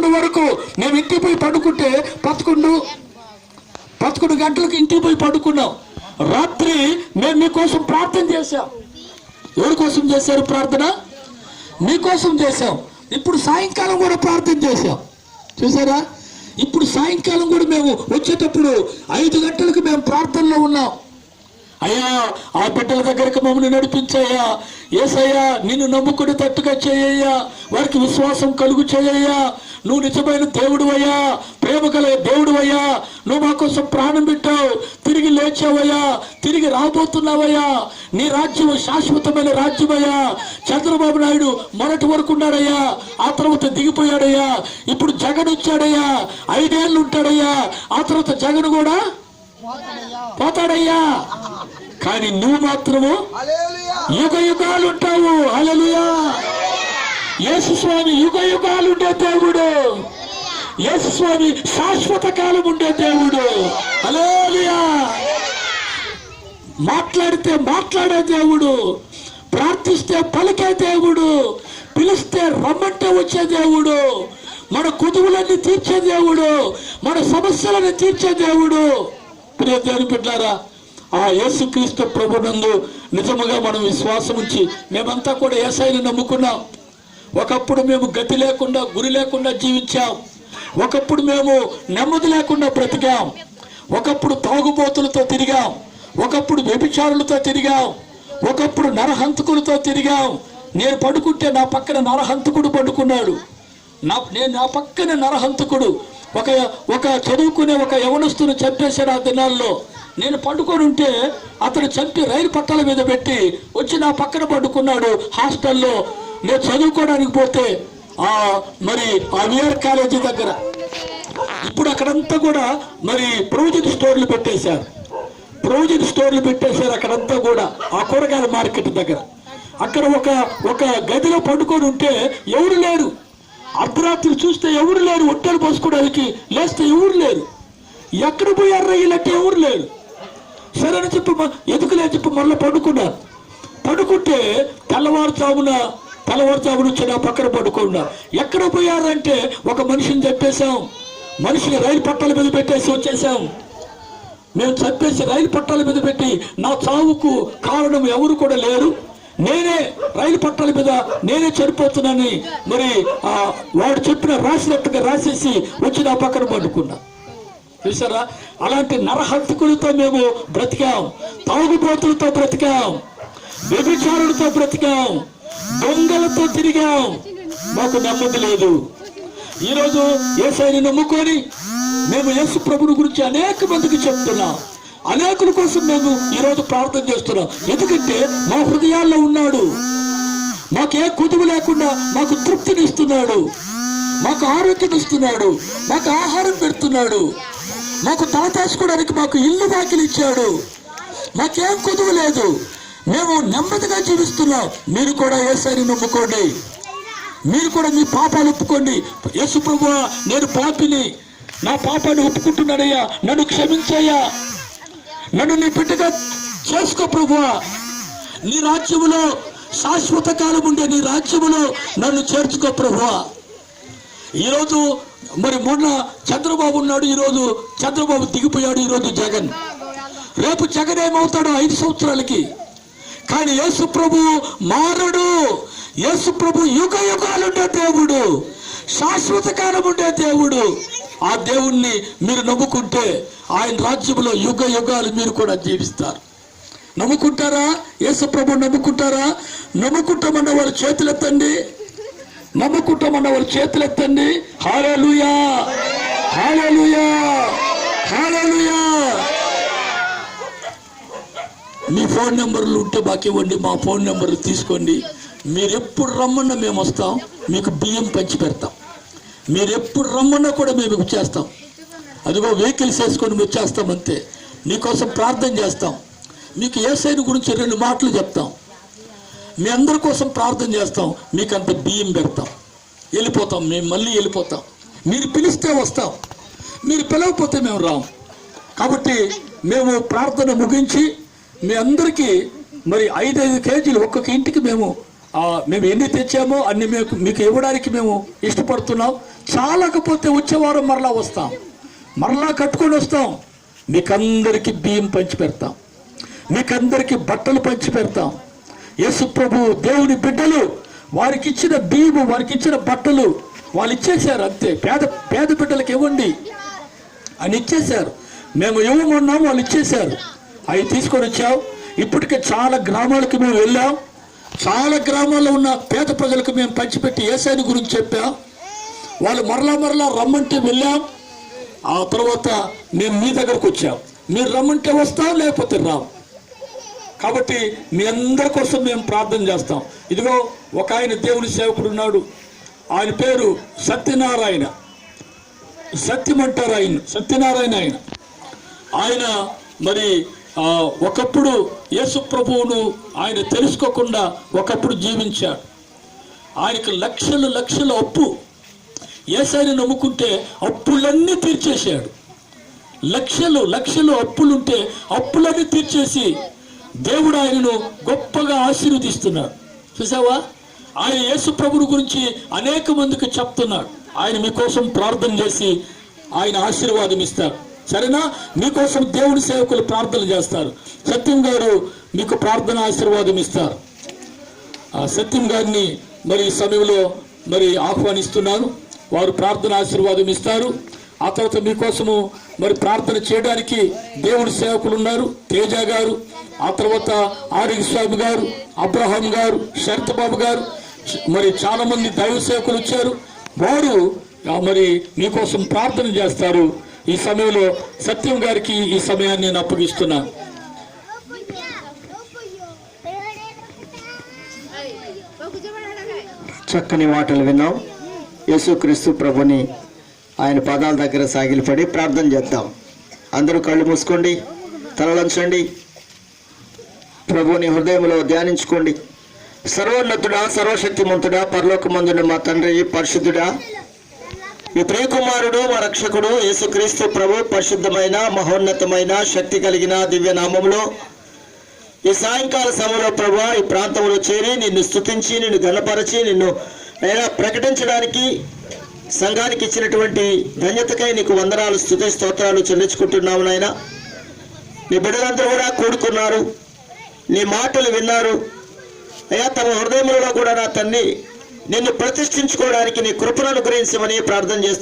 11 వరకు మేము ఇంటికి పోయి పడుకుంటే 11 గంటలకు ఇంటికి పోయి పడుకున్నాం. రాత్రి మేము మీకోసం ప్రార్థన చేశాం. ఎవరి కోసం చేశారు ప్రార్థన? మీకోసం చేశాం. ఇప్పుడు సాయంకాలం కూడా ప్రార్థన చేశాం. చూసారా? ఇప్పుడు సాయంకాలం కూడా మేము వచ్చేటప్పుడు 5 గంటలకు మేము ప్రార్థనలో ఉన్నాం. అయ్యా, ఆ బిడ్డల దగ్గరికి మమ్మల్ని నడిపించయ్యా. యేసయ్యా, నిన్ను నమ్ముకుని తట్టుగా చేయయ్యా, వారికి విశ్వాసం కలుగు చేయయ్యా. నువ్వు నిజమైన దేవుడువయ్యా, ప్రేమ గల దేవుడువయ్యా. నువ్వు మా కోసం ప్రాణం పెట్టావు, తిరిగి లేచావయ్యా, తిరిగి రాబోతున్నావయ్యా. నీ రాజ్యం శాశ్వతమైన రాజ్యమయ్యా. చంద్రబాబు నాయుడు మొదటి వరకు ఉన్నాడయ్యా, ఆ తర్వాత దిగిపోయాడయ్యా. ఇప్పుడు జగన్ వచ్చాడయ్యా, 5 ఏళ్ళు ఉంటాడయ్యా. ఆ తర్వాత జగన్ కూడా పోతాడయ్యా. కానీ నువ్వు మాత్రము యుగ యుగాలు ఉంటావు. హల్లెలూయా. యేసు స్వామి యుగ యుగాలు ఉండే దేవుడు. యేసు స్వామి శాశ్వత కాలం ఉండే దేవుడు. హల్లెలూయా. మాట్లాడితే మాట్లాడే దేవుడు, ప్రార్థిస్తే పలికే దేవుడు, పిలిస్తే రమ్మంటే వచ్చే దేవుడు, మన కుదువులన్నీ తీర్చే దేవుడు, మన సమస్యలను తీర్చే దేవుడు. ప్రియ దేవుని బిడ్డలారా, ఆ యేసుక్రీస్తు ప్రభునందు నిజముగా మనం విశ్వాసం ఉంచి మేమంతా కూడా యేసయ్యను నమ్ముకున్నాం. ఒకప్పుడు మేము గతి లేకుండా, గురి లేకుండా జీవించాం. ఒకప్పుడు మేము నెమ్మది లేకుండా బ్రతికాం. ఒకప్పుడు తాగుబోతులతో తిరిగాం. ఒకప్పుడు వ్యభిచారులతో తిరిగాం. ఒకప్పుడు నరహంతకులతో తిరిగాం. నేను పడుకుంటే నా పక్కన నరహంతకుడు పడుకున్నాడు. నా పక్కన నరహంతకుడు ఒక చదువుకునే ఒక యవనస్తుని చంపేశాడు. ఆ దినాల్లో నేను పడుకొని ఉంటే అతను చంపి రైలు పట్టాల మీద పెట్టి వచ్చి నా పక్కన పడుకున్నాడు హాస్టల్లో. నేను చదువుకోవడానికి పోతే మరి ఆ విఆర్ కాలేజీ దగ్గర ఇప్పుడు అక్కడంతా కూడా మరి ప్రొవిజన్ స్టోర్లు పెట్టేశారు. అక్కడంతా కూడా ఆ కూరగాయల మార్కెట్ దగ్గర. అక్కడ ఒక గదిలో పడుకొని ఉంటే ఎవరు లేరు. అర్ధరాత్రి చూస్తే ఎవరు లేరు. ఒట్టెలు పోసుకోవడానికి లేస్తే ఎవరు లేరు. ఎక్కడ పోయారు వీళ్ళంటే ఎవరు లేరు. సరే అని చెప్పి ఎదుకులే చెప్పి మళ్ళీ పడుకున్నారు. పడుకుంటే తెల్లవారుజామున వచ్చి నా పక్కన పడుకున్నారు. ఎక్కడ పోయారంటే ఒక మనిషిని చంపేశాం. మనిషిని రైలు పట్టాల మీద పెట్టేసి వచ్చేసాం. మేము చంపేసి రైలు పట్టాల మీద పెట్టి నా చావుకు కారణం ఎవరు కూడా లేరు. నేనే రైలు పట్టాల మీద నేనే చనిపోతున్నానని మరి వాడు చెప్పిన రాసినట్టుగా రాసేసి వచ్చి నా పక్కన పడుకున్నా. చూసారా? అలాంటి నరహంతకులతో మేము బ్రతికాం. తాగుబోతులతో బ్రతికాం. వ్యభిచారులతో బ్రతికాం. దొంగలతో తిరిగాం. మాకు నెమ్మది లేదు. ఈరోజు యేసయ్యని నమ్ముకొని మేము యేసు ప్రభుని గురించి అనేక మందికి చెప్తున్నాం. అనేకుల కోసం మేము ఈరోజు ప్రార్థన చేస్తున్నాం. ఎందుకంటే మా హృదయాల్లో ఉన్నాడు. మాకే కుదువు లేకుండా మాకు తృప్తిని ఇస్తున్నాడు. మాకు ఆరోగ్యం ఇస్తున్నాడు. మాకు ఆహారం పెడుతున్నాడు. మాకు తలతాసుకోవడానికి మాకు ఇల్లు వాకిలి ఇచ్చాడు. మాకేం కుదువు లేదు. మేము నెమ్మదిగా జీవిస్తున్నాం. మీరు కూడా యేసయ్యని నమ్ముకోండి. మీరు కూడా మీ పాపాలు ఒప్పుకోండి. యేసు ప్రభువా, నేను పాపిని, నా పాపాన్ని ఒప్పుకుంటున్నాడయ్యా, నన్ను క్షమించయ్యా, నన్ను నీ బిడ్డగా చేసుకో ప్రభువా. నీ రాజ్యములో శాశ్వత కాలం ఉండే నీ రాజ్యములో నన్ను చేర్చుకో ప్రభువా. ఈరోజు మరి మొన్న చంద్రబాబు ఉన్నాడు, ఈరోజు చంద్రబాబు దిగిపోయాడు. ఈరోజు జగన్, రేపు జగన్ ఏమవుతాడు 5 సంవత్సరాలకి. కానీ యేసు ప్రభు మారడు. యేసు ప్రభు యుగ యుగాలు ఉండే దేవుడు, శాశ్వత కాలం ఉండే దేవుడు. ఆ దేవుణ్ణి మీరు నమ్ముకుంటే ఆయన రాజ్యంలో యుగ యుగాలు మీరు కూడా జీవిస్తారు. నమ్ముకుంటారా? యేసు ప్రభు నమ్ముకుంటారా? నమ్ముకుంటామన్న వారు చేతులెత్తండి. నమ్ముకుంటామన్న వారు చేతులెత్తండి. హల్లెలూయా, హల్లెలూయా, హల్లెలూయా. మీ ఫోన్ నెంబర్లు ఉంటే బాకీ ఇవ్వండి. మా ఫోన్ నెంబర్లు తీసుకోండి. మీరు ఎప్పుడు రమ్మన్నా మేము వస్తాం. మీకు బియ్యం పంచి పెడతాం. మీరు ఎప్పుడు రమ్మన్నా కూడా మేము వచ్చేస్తాం. అదిగో వెహికల్స్ వేసుకొని వచ్చేస్తాం. అంతే. మీకోసం ప్రార్థన చేస్తాం. మీకు యేసయ్యని గురించి 2 మాటలు చెప్తాం. మీ అందరి కోసం ప్రార్థన చేస్తాం. మీకు అంత బియ్యం పెడతాం. వెళ్ళిపోతాం. మేము మళ్ళీ వెళ్ళిపోతాం. మీరు పిలిస్తే వస్తాం. మీరు పిలవకపోతే మేము రాం. కాబట్టి మేము ప్రార్థన ముగించి మీ అందరికీ మరి 5 కేజీలు ఒక్కొక్క ఇంటికి మేము ఎన్ని తెచ్చామో అన్ని మీకు ఇవ్వడానికి మేము ఇష్టపడుతున్నాం. చాలకపోతే వచ్చే వారం మరలా వస్తాం, మరలా కట్టుకొని వస్తాం. మీకందరికీ బియ్యం పంచి పెడతాం, మీకందరికీ బట్టలు పంచి పెడతాం. యేసు ప్రభు దేవుని బిడ్డలు వారికి ఇచ్చిన బియ్యము, వారికి ఇచ్చిన బట్టలు వాళ్ళు ఇచ్చేశారు. అంతే, పేద బిడ్డలకు ఇవ్వండి అని ఇచ్చేశారు. మేము ఇవ్వమన్నాం, వాళ్ళు ఇచ్చేశారు. అవి తీసుకొని వచ్చాం. ఇప్పటికే చాలా గ్రామాలకు మేము వెళ్ళాం. చాలా గ్రామాల్లో ఉన్న పేద ప్రజలకు మేము పంచిపెట్టి యేసయ్యని గురించి చెప్పాం. వాళ్ళు మరలా రమ్మంటే వెళ్ళాం. ఆ తర్వాత మేము మీ దగ్గరకు వచ్చాం. మీరు రమ్మంటే వస్తాం, లేకపోతే రాం. కాబట్టి మీ అందరి కోసం మేము ప్రార్థన చేస్తాం. ఇదిగో ఒక ఆయన దేవుని సేవకుడు ఉన్నాడు. ఆయన పేరు సత్యనారాయణ, సత్యమంటారు ఆయన, సత్యనారాయణ ఆయన మరి ఒకప్పుడు యేసు ప్రభువును ఆయన తెలుసుకోకుండా ఒకప్పుడు జీవించాడు. ఆయనకు లక్షలు అప్పు. యేసయ్యని నమ్ముకుంటే అప్పులన్నీ తీర్చేశాడు. లక్షలు అప్పులుంటే అప్పులన్నీ తీర్చేసి దేవుడు ఆయనను గొప్పగా ఆశీర్వదిస్తున్నాడు. చూసావా, ఆయన యేసు ప్రభువు గురించి అనేక మందికి చెప్తున్నాడు. ఆయన మీకోసం ప్రార్థన చేసి ఆయన ఆశీర్వాదం ఇస్తారు. సరేనా? మీకోసం దేవుడి సేవకులు ప్రార్థన చేస్తారు. సత్యం గారు మీకు ప్రార్థన ఆశీర్వాదం ఇస్తారు. సత్యం గారిని మరి ఈ సమయంలో మరి ఆహ్వానిస్తున్నాను. వారు ప్రార్థన ఆశీర్వాదం ఇస్తారు. ఆ తర్వాత మీకోసము మరి ప్రార్థన చేయడానికి దేవుడి సేవకులు ఉన్నారు. తేజ గారు, ఆ తర్వాత ఆరిగి స్వామి గారు, అబ్రహాం గారు, శరత్ బాబు గారు, మరి చాలా మంది దైవ సేవకులు వచ్చారు. వారు మరి మీకోసం ప్రార్థన చేస్తారు. ఈ సమయంలో సత్యం గారికి ఈ సమయాన్ని నేను అప్పగిస్తున్నాను. చక్కని మాటలు విన్నాం. యేసుక్రీస్తు ప్రభుని ఆయన పాదాల దగ్గర సాగిలపడి ప్రార్థన చేద్దాం. అందరూ కళ్ళు మూసుకోండి, తలలంచండి, ప్రభుని హృదయంలో ధ్యానించుకోండి. సర్వోన్నతుడా, సర్వశక్తిమంతుడా, పరలోకమందున మా తండ్రి, పరిశుద్ధుడా, మీ ప్రియకుమారుడు మా రక్షకుడు యేసుక్రీస్తు ప్రభు పరిశుద్ధమైన మహోన్నతమైన శక్తి కలిగిన దివ్య నామములో ఈ సాయంకాల సమయంలో ప్రభు ఈ ప్రాంతంలో చేరి నిన్ను స్తుతించి, నిన్ను ఘనపరచి, నిన్ను అయినా ప్రకటించడానికి సంఘానికి ఇచ్చినటువంటి ధన్యతకై నీకు వందనాలు, స్తుతి స్తోత్రాలు చెల్లించుకుంటున్నాము. నాయన, నీ బిడ్డలందరూ కూడా కూడుకున్నారు, నీ మాటలు విన్నారు అయ్యా. తమ హృదయంలో కూడా నా తండ్రి నిన్ను ప్రతిష్ఠించుకోవడానికి నీ కృపను అనుగ్రహించమని ప్రార్థన చేస్తున్నాను.